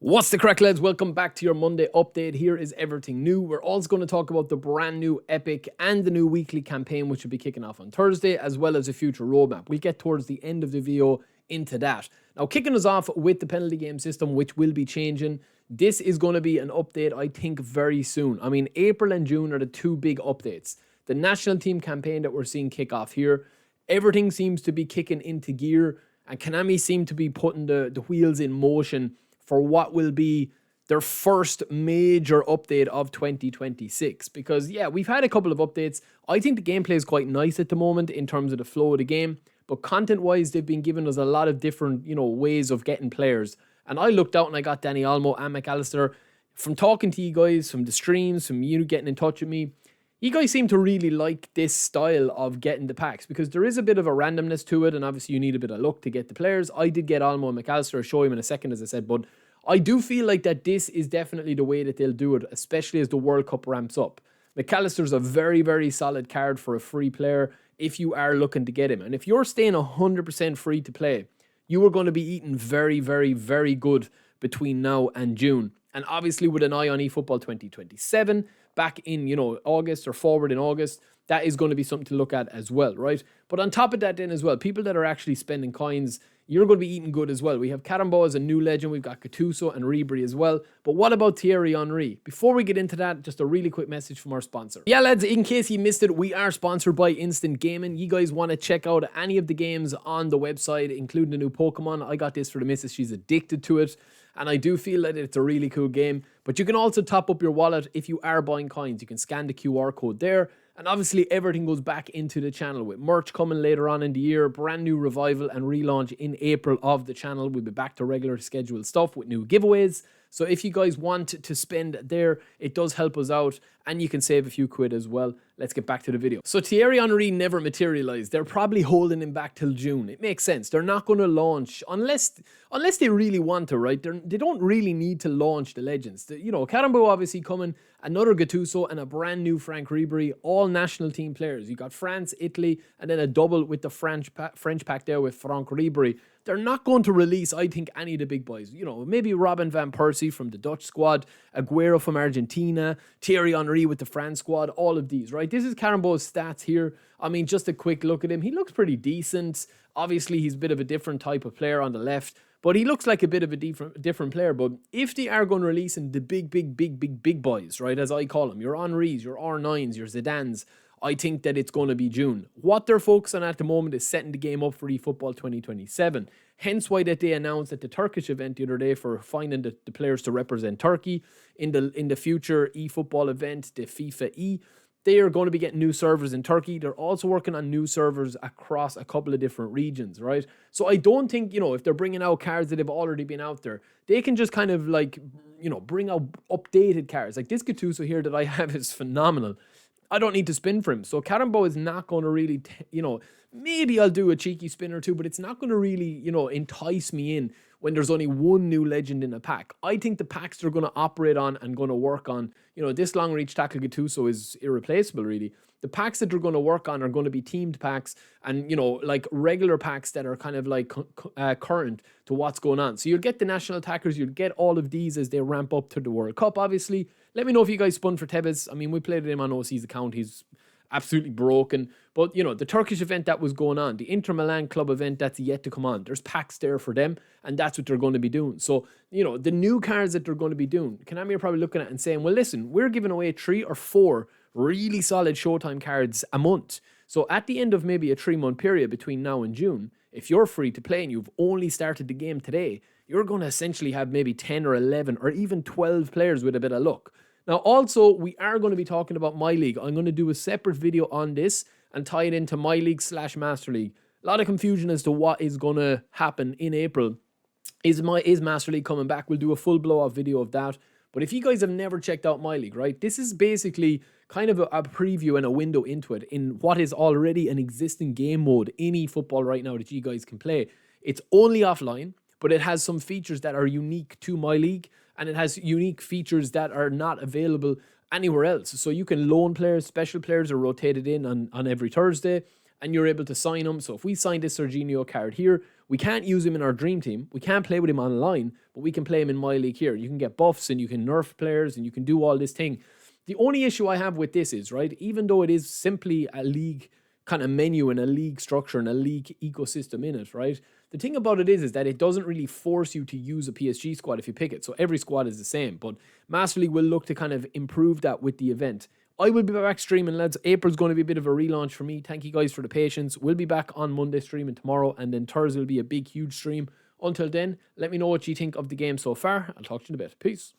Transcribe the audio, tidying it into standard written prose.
What's the crack, lads? Welcome back to your Monday update. Here is everything new. We're also going to talk about the brand new Epic and the new weekly campaign, which will be kicking off on Thursday, as well as a future roadmap. We'll get towards the end of the video into that. Now, kicking us off with the penalty game system, which will be changing. This is going to be an update, I think, very soon. I mean, April and June are the two big updates. The national team campaign that we're seeing kick off here. Everything seems to be kicking into gear, and Konami seem to be putting the wheels in motion for what will be their first major update of 2026. Because, yeah, we've had a couple of updates. I think the gameplay is quite nice at the moment in terms of the flow of the game. But content-wise, they've been giving us a lot of different, ways of getting players. And I looked out and I got Danny Olmo and McAllister. From talking to you guys, from the streams, from you getting in touch with me, you guys seem to really like this style of getting the packs because there is a bit of a randomness to it, and obviously you need a bit of luck to get the players. I did get Olmo and McAllister. I'll show him in a second, as I said, but I do feel like that this is definitely the way that they'll do it, especially as the World Cup ramps up. McAllister's a very, very solid card for a free player if you are looking to get him. And if you're staying 100% free to play, you are going to be eating very, very, very good between now and June. And obviously with an eye on eFootball 2027, back in, August or forward in August, that is going to be something to look at as well, right? But on top of that then as well, people that are actually spending coins, you're going to be eating good as well. We have Karembeu as a new legend. We've got Gattuso and Ribery as well. But what about Thierry Henry? Before we get into that, just a really quick message from our sponsor. Yeah, lads, in case you missed it, we are sponsored by Instant Gaming. You guys want to check out any of the games on the website, including the new Pokemon. I got this for the missus. She's addicted to it. And I do feel that it's a really cool game. But you can also top up your wallet if you are buying coins. You can scan the QR code there. And obviously everything goes back into the channel with merch coming later on in the year. Brand new revival and relaunch in April of the channel. We'll be back to regular scheduled stuff with new giveaways. So if you guys want to spend there, it does help us out. And you can save a few quid as well. Let's get back to the video. So Thierry Henry never materialized. They're probably holding him back till June. It makes sense. They're not going to launch unless they really want to, right? They don't really need to launch the legends. Karembeu obviously coming, another Gattuso and a brand new Frank Ribery, all national team players. You got France, Italy, and then a double with the French pack there with Frank Ribery. They're not going to release, I think, any of the big boys. Maybe Robin van Persie from the Dutch squad, Aguero from Argentina, Thierry Henry with the France squad, all of these, right? This is Karembeu's stats here. I mean, just a quick look at him. He looks pretty decent. Obviously, he's a bit of a different type of player on the left, but he looks like a bit of a different player. But if they are going to release the big boys, right, as I call them, your Henrys, your R9s, your Zidanes, I think that it's going to be June. What they're focusing on at the moment is setting the game up for eFootball 2027. Hence why that they announced at the Turkish event the other day for finding the players to represent Turkey in the future eFootball event, the FIFA E. They are going to be getting new servers in Turkey. They're also working on new servers across a couple of different regions, right? So I don't think, if they're bringing out cards that have already been out there, they can just kind of bring out updated cards. Like this Gattuso here that I have is phenomenal. I don't need to spin for him. So Karembeu is not going to really, maybe I'll do a cheeky spin or two, but it's not going to really, entice me in when there's only one new legend in a pack. I think the packs they're going to operate on and going to work on, this long reach tackle Gattuso is irreplaceable, really. The packs that they're going to work on are going to be teamed packs and, like regular packs that are kind of like current to what's going on. So you'll get the national attackers, you'll get all of these as they ramp up to the World Cup, obviously. Let me know if you guys spun for Tevez. I mean, we played him on OC's account. He's absolutely broken. But, the Turkish event that was going on, the Inter Milan club event that's yet to come on, there's packs there for them, and that's what they're going to be doing. So, the new cards that they're going to be doing, Konami are probably looking at and saying, well, listen, we're giving away 3 or 4 really solid Showtime cards a month. So at the end of maybe a 3-month period between now and June, if you're free to play and you've only started the game today, you're going to essentially have maybe 10 or 11 or even 12 players with a bit of luck. Now, also, we are going to be talking about My League. I'm going to do a separate video on this and tie it into My League / Master League. A lot of confusion as to what is going to happen in April. Is Master League coming back? We'll do a full blow-off video of that. But if you guys have never checked out My League, right, this is basically kind of a preview and a window into it in what is already an existing game mode in eFootball right now that you guys can play. It's only offline, but it has some features that are unique to My League, and it has unique features that are not available anywhere else. So you can loan players, special players are rotated in on every Thursday. and you're able to sign him. So if we sign this Serginho card here, we can't use him in our dream team. We can't play with him online, but we can play him in my league here. You can get buffs and you can nerf players and you can do all this thing. The only issue I have with this is, right, even though it is simply a league kind of menu and a league structure and a league ecosystem in it, right? The thing about it is that it doesn't really force you to use a PSG squad if you pick it. So every squad is the same, but Master League will look to kind of improve that with the event. I will be back streaming, lads. April's going to be a bit of a relaunch for me. Thank you guys for the patience. We'll be back on Monday streaming tomorrow, and then Thursday will be a big, huge stream. Until then, let me know what you think of the game so far. I'll talk to you in a bit. Peace.